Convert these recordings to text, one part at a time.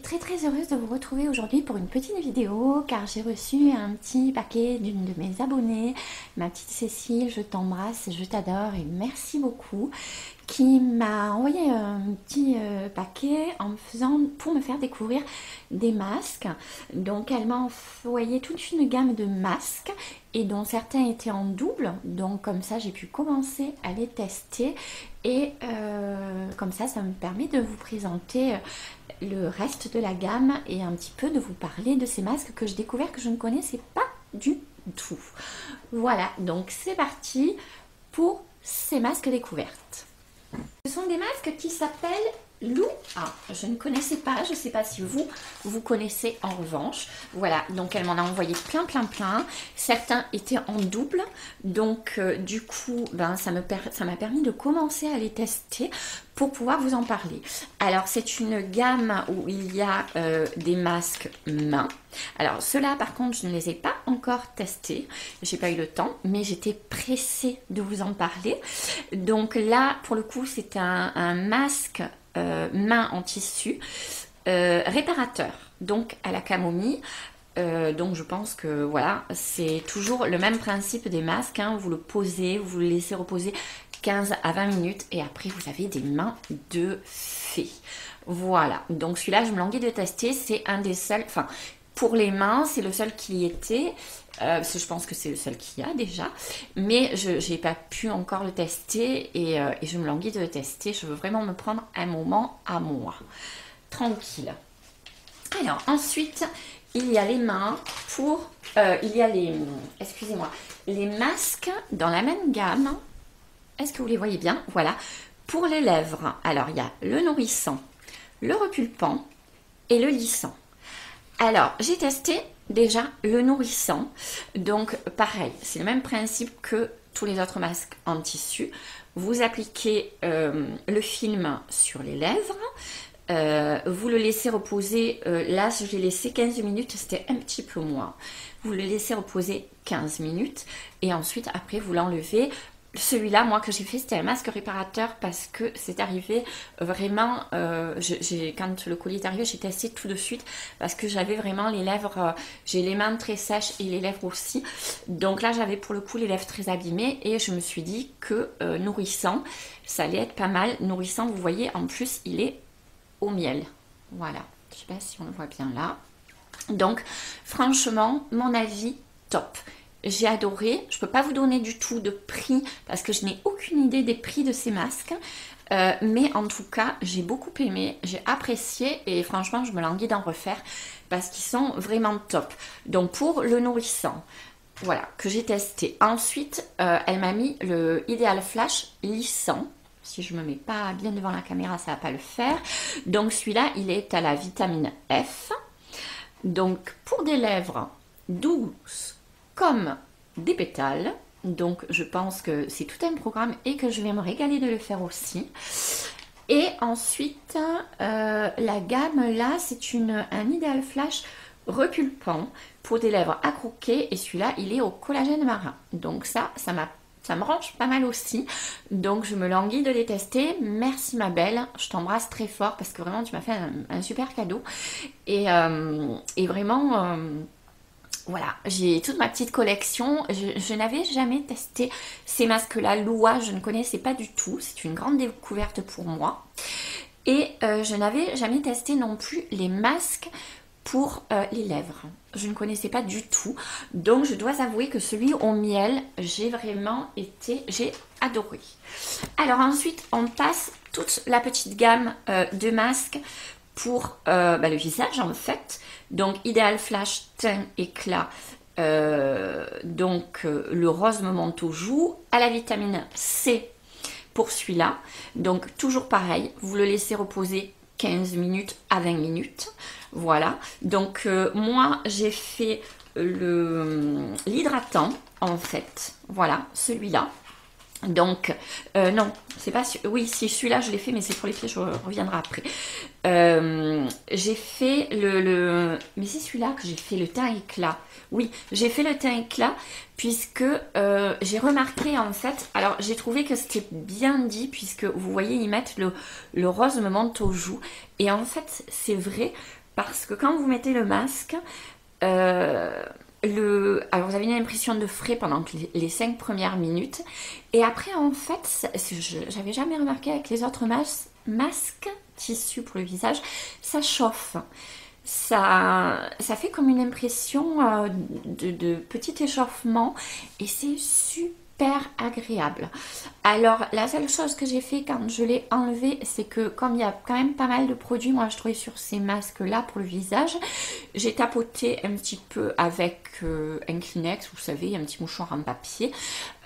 très heureuse de vous retrouver aujourd'hui pour une petite vidéo car j'ai reçu un petit paquet d'une de mes abonnées, ma petite Cécile, je t'embrasse et je t'adore et merci beaucoup, qui m'a envoyé un petit paquet pour me faire découvrir des masques. Donc elle m'a envoyé toute une gamme de masques et dont certains étaient en double, donc comme ça j'ai pu commencer à les tester et comme ça me permet de vous présenter le reste de la gamme et un petit peu de vous parler de ces masques que j'ai découvert que je ne connaissais pas du tout. Voilà, donc c'est parti pour ces masques découvertes. Ce sont des masques qui s'appellent Lua. Je ne connaissais pas, je ne sais pas si vous connaissez en revanche. Voilà, donc elle m'en a envoyé plein. Certains étaient en double, donc du coup, ça m'a permis de commencer à les tester pour pouvoir vous en parler. Alors, c'est une gamme où il y a des masques mains. Alors, ceux-là, par contre, je ne les ai pas encore testés. J'ai pas eu le temps, mais j'étais pressée de vous en parler. Donc là, pour le coup, c'est un masque main en tissu réparateur, donc à la camomille. Donc je pense que voilà, c'est toujours le même principe des masques, hein. Vous le posez, vous le laissez reposer 15 à 20 minutes et après vous avez des mains de fée. Voilà, donc celui-là je me languis de tester, c'est un des seuls, enfin pour les mains c'est le seul qui y était. Parce que je pense que c'est le seul qu'il y a déjà, mais je n'ai pas pu encore le tester et je me languis de le tester. Je veux vraiment me prendre un moment à moi, tranquille. Alors ensuite il y a les mains pour, il y a les, excusez-moi, les masques dans la même gamme. Est-ce que vous les voyez bien? Voilà, pour les lèvres. Alors il y a le nourrissant, le repulpant et le lissant. Alors j'ai testé déjà le nourrissant, donc pareil, c'est le même principe que tous les autres masques en tissu. Vous appliquez le film sur les lèvres, vous le laissez reposer, là je l'ai laissé 15 minutes, c'était un petit peu moins. Vous le laissez reposer 15 minutes et ensuite après vous l'enlevez. Celui-là, moi, que j'ai fait, c'était un masque réparateur parce que c'est arrivé vraiment, quand le colis est arrivé, j'ai testé tout de suite parce que j'avais vraiment les lèvres, j'ai les mains très sèches et les lèvres aussi. Donc là, j'avais pour le coup les lèvres très abîmées et je me suis dit que nourrissant, ça allait être pas mal. Nourrissant, vous voyez, en plus, il est au miel. Voilà, je sais pas si on le voit bien là. Donc, franchement, mon avis, top. J'ai adoré, je ne peux pas vous donner du tout de prix parce que je n'ai aucune idée des prix de ces masques. Mais en tout cas, j'ai beaucoup aimé, j'ai apprécié et franchement, je me languis d'en refaire parce qu'ils sont vraiment top. Donc pour le nourrissant, voilà, que j'ai testé. Ensuite, elle m'a mis le Ideal Flash lissant. Si je ne me mets pas bien devant la caméra, ça ne va pas le faire. Donc celui-là, il est à la vitamine F. Donc pour des lèvres douces, comme des pétales, donc je pense que c'est tout un programme et que je vais me régaler de le faire aussi. Et ensuite la gamme là, c'est un Ideal Flash repulpant pour des lèvres à croquer et celui-là il est au collagène marin, donc ça me range pas mal aussi, donc je me languis de les tester. Merci ma belle, je t'embrasse très fort parce que vraiment tu m'as fait un super cadeau et vraiment voilà, j'ai toute ma petite collection. Je n'avais jamais testé ces masques-là. Lua, je ne connaissais pas du tout. C'est une grande découverte pour moi. Et je n'avais jamais testé non plus les masques pour les lèvres. Je ne connaissais pas du tout. Donc, je dois avouer que celui au miel, j'ai adoré. Alors ensuite, on passe toute la petite gamme de masques pour le visage en fait. Donc Ideal Flash teint éclat, donc le rose me monte aux joues, à la vitamine C pour celui-là. Donc toujours pareil, vous le laissez reposer 15 minutes à 20 minutes. Voilà, donc moi j'ai fait l'hydratant en fait, voilà celui-là. Donc, non, c'est pas... Oui, si celui-là, je l'ai fait, mais c'est pour les pieds, je reviendrai après. J'ai fait mais c'est celui-là que j'ai fait, le teint éclat. Oui, j'ai fait le teint éclat, puisque j'ai remarqué, en fait... Alors, j'ai trouvé que c'était bien dit, puisque vous voyez, ils mettent le rose me monte aux joues. Et en fait, c'est vrai parce que quand vous mettez le masque, alors vous avez une impression de frais pendant les 5 premières minutes, et après en fait, j'avais jamais remarqué avec les autres masques tissu pour le visage, ça chauffe. Ça fait comme une impression de petit échauffement, et c'est super agréable. Alors la seule chose que j'ai fait quand je l'ai enlevé, c'est que comme il y a quand même pas mal de produits, moi je trouvais sur ces masques là pour le visage, j'ai tapoté un petit peu avec un Kleenex, vous savez, un petit mouchoir en papier,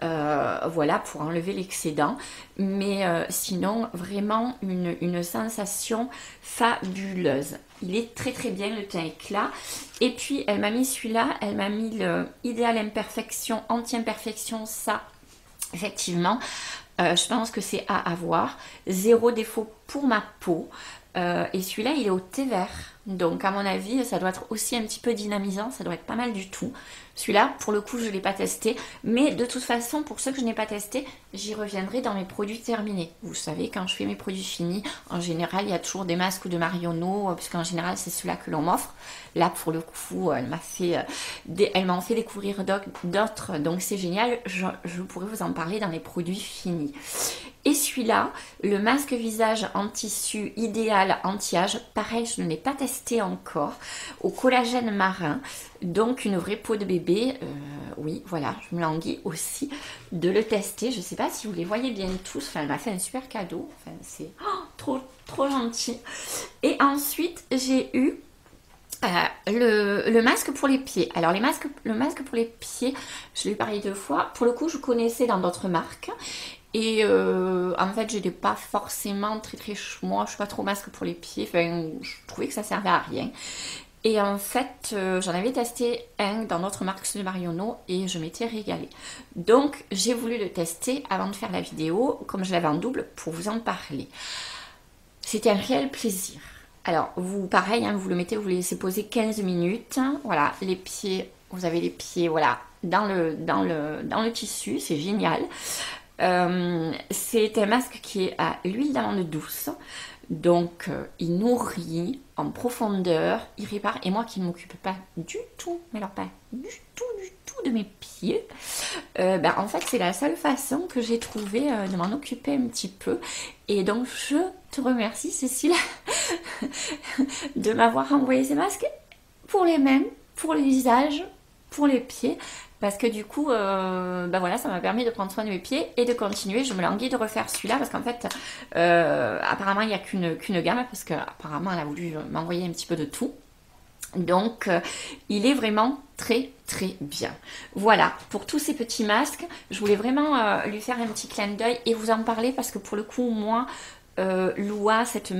voilà, pour enlever l'excédent. Mais sinon vraiment une sensation fabuleuse. Il est très très bien, le teint éclat. Et puis elle m'a mis celui-là, elle m'a mis le idéal imperfection, anti-imperfection, ça effectivement, je pense que c'est à avoir. Zéro défaut pour ma peau. Et celui-là, il est au thé vert. Donc, à mon avis, ça doit être aussi un petit peu dynamisant. Ça doit être pas mal du tout. Celui-là, pour le coup, je ne l'ai pas testé. Mais de toute façon, pour ceux que je n'ai pas testé, j'y reviendrai dans mes produits terminés. Vous savez, quand je fais mes produits finis, en général, il y a toujours des masques ou de Marionneau, puisqu'en général, c'est ceux-là que l'on m'offre. Là, pour le coup, elle m'a fait découvrir d'autres. Donc, c'est génial. Je pourrais vous en parler dans les produits finis. Et celui-là, le masque visage en tissu idéal anti-âge, pareil, je ne l'ai pas testé encore, au collagène marin, donc une vraie peau de bébé. Oui, voilà, je me languis aussi de le tester. Je ne sais pas si vous les voyez bien tous, enfin, elle m'a fait un super cadeau, enfin, c'est trop gentil. Et ensuite, j'ai eu le masque pour les pieds. Alors le masque pour les pieds, je l'ai parlé 2 fois. Pour le coup, je connaissais dans d'autres marques. Et en fait, j'étais pas forcément moi, je suis pas trop masque pour les pieds. Enfin, je trouvais que ça servait à rien. Et en fait, j'en avais testé un dans notre marque, celui de Marionneau, et je m'étais régalée. Donc, j'ai voulu le tester avant de faire la vidéo, comme je l'avais en double, pour vous en parler. C'était un réel plaisir. Alors, vous, pareil, hein, vous le mettez, vous le laissez poser 15 minutes. Voilà, les pieds, vous avez les pieds, voilà, dans le tissu, c'est génial. C'est un masque qui est à l'huile d'amande douce, donc il nourrit en profondeur, il répare, et moi qui ne m'occupe pas du tout, mais alors pas du tout de mes pieds, en fait c'est la seule façon que j'ai trouvé de m'en occuper un petit peu. Et donc je te remercie Cécile de m'avoir envoyé ces masques pour les mains, pour le visage, pour les pieds. Parce que du coup, voilà, ça m'a permis de prendre soin de mes pieds et de continuer. Je me languis de refaire celui-là parce qu'en fait, apparemment, il n'y a qu'une gamme parce qu'apparemment, elle a voulu m'envoyer un petit peu de tout. Donc, il est vraiment très très bien. Voilà, pour tous ces petits masques, je voulais vraiment lui faire un petit clin d'œil et vous en parler parce que pour le coup, moi, Loua, cette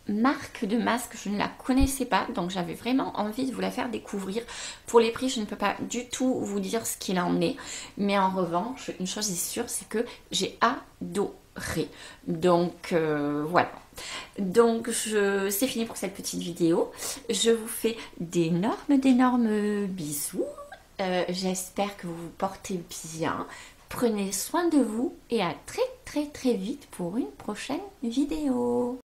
marque de masque, je ne la connaissais pas, donc j'avais vraiment envie de vous la faire découvrir. Pour les prix, je ne peux pas du tout vous dire ce qu'il en est, mais en revanche, une chose est sûre, c'est que j'ai adoré. Donc voilà. Donc c'est fini pour cette petite vidéo. Je vous fais d'énormes bisous. J'espère que vous vous portez bien. Prenez soin de vous et à très très vite pour une prochaine vidéo.